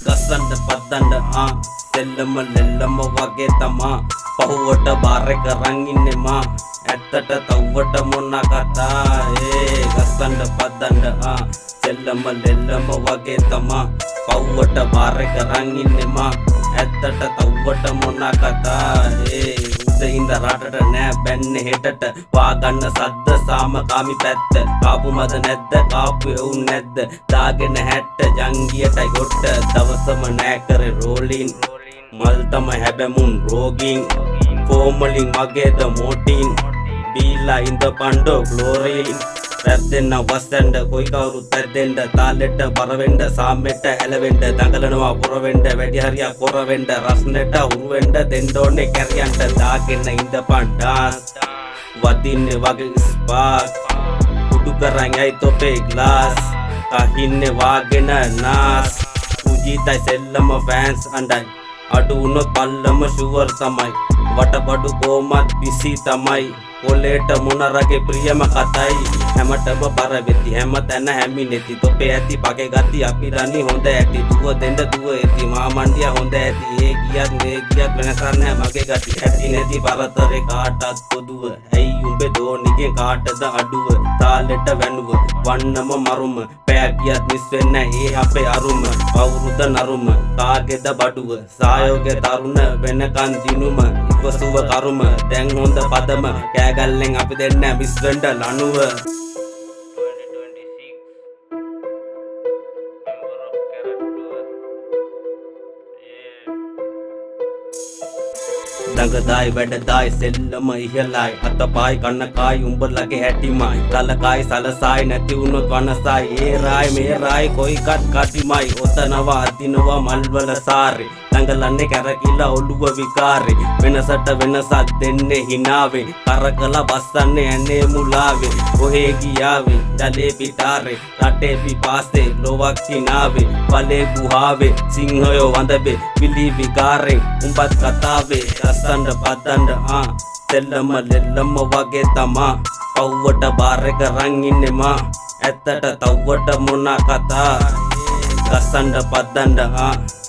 ගස්සන්න පද්දන්න සෙල්ලම ලෙල්ලම වගේ තමා පහුවට බාර කරන් ඉන්නේ මා ඇත්තට තව්වට මොන කතා ගස්සන්න පද්දන්න සෙල්ලම ලෙල්ලම වගේ තමා පහුවට බාර කරන් ඉන්නේ මා ඇත්තට තව්වට මොන කතා උදේ රටට නෑ බැන්නේ හෙටට වාගන්න සද්ද සාමකාමි පැත්ත කාපු මද නැද්ද කාපු එවුන් නැද්ද දාගෙන හැට්ට ජංගියටයි ගොට්ට දවසම නෑ කරේ රෝලින් මල් තමයි හැබැමුන් රෝගින් ෆෝමලින් මගේද මෝටින් බීලා ඉඳ පණ්ඩෝ ග්ලෝරීන් පැද්දෙන්න වස්සෙන්ඩ කොයි කවුරුත් පැද්දෙන්ඩ තාලෙට බරවෙන්ඩ සාම්මෙට ඇලවෙන්ඩ දඟලනවා පොරවෙන්ඩ වැඩි හරියක් පොරවෙන්ඩ රස්නෙට හුරුවෙන්ඩ දෙන්ඩෝනේ කැරියන්ට දාගෙන ඉඳපන් ඩාන්ස් වදින්නේ වගේ ස්පාක් කුඩු කරන් යයි තොපේ ග්ලාස් කහින්නේ වාගෙන නාස් පුජීතයි සෙල්ලම ෆෑන්ස් අඬයි අඩු වුණොත් පල්ලම ෂුවර් තමයි වටබඩු කොමත් බිසි තමයි කොලේට මොනරගේ ප්‍රියම කතයි හැමතම බර වෙති හැම තැන හැමිනෙති තොපේ ඇති පගේ ගති අපි රණි හොඳ ඇති දුව දෙන්න දුව ඇති මාමණ්ඩිය හොඳ ඇති ඒ ගියත් මේ ගියත් වෙනසක් නැහැ මගේ ගති ඇති නැති පරතරේ කාටත් පොදුව ඇයි උඹේ දෝනිගේ කාටද අඩුව තාලෙට වැනුව වන්නම මරුම පෑ ගියත් මිස් වෙන්නේ ඒ අපේ අරුම අවුරුද්ද නරුම කාගේද බඩුව සායෝගේ තරුණ වෙනකන් දිනුම ඉවසුව කරුම දැන් හොඳ පදම කෑගල්ලෙන් අපි දෙන්න මිස් වෙන්න ලනුව දඟදායි වැඩදායි සෙල්ලම ඉහළයි අතපායි කන්නකායි උඹලගේ හැටිමයි තලකායි සලසායි නැති වුණොත් වනසයි ඒ රායි මේ රායි කොයිකත් කටිමයි ඔතනවා අදිනවා මල්වල සාරේ දඟලන්නේ කැරකිලා ඔළුව විකාරේ වෙනසට වෙනසක් දෙන්නේ හිනාවේ කරකලා බස්සන්නේ ඇනේ මුලාවේ කොහේ ගියාවේ ජලේ පිටාරේ රටේ පිපාසේ ලොවක් කිනාවේ බලේ ගුහාවේ සිංහයෝ වඳබේ පිලි විකාරෙන් උඹත් කතාවේ ගස්සන්න පදන්න සෙල්ලම ලෙල්ලම වගේ තමා පව්වට බාර කරන් ඉන්නේ මා ඇත්තට තව්වට මොන කතා ගස්සන්න පදන්න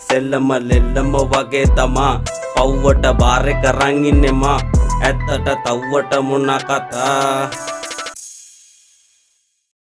සෙල්ලම ලෙල්ලම වගේ තමා පව්වට බාර කරන් ඉන්නේ මා ඇත්තට තව්වට මොන කතා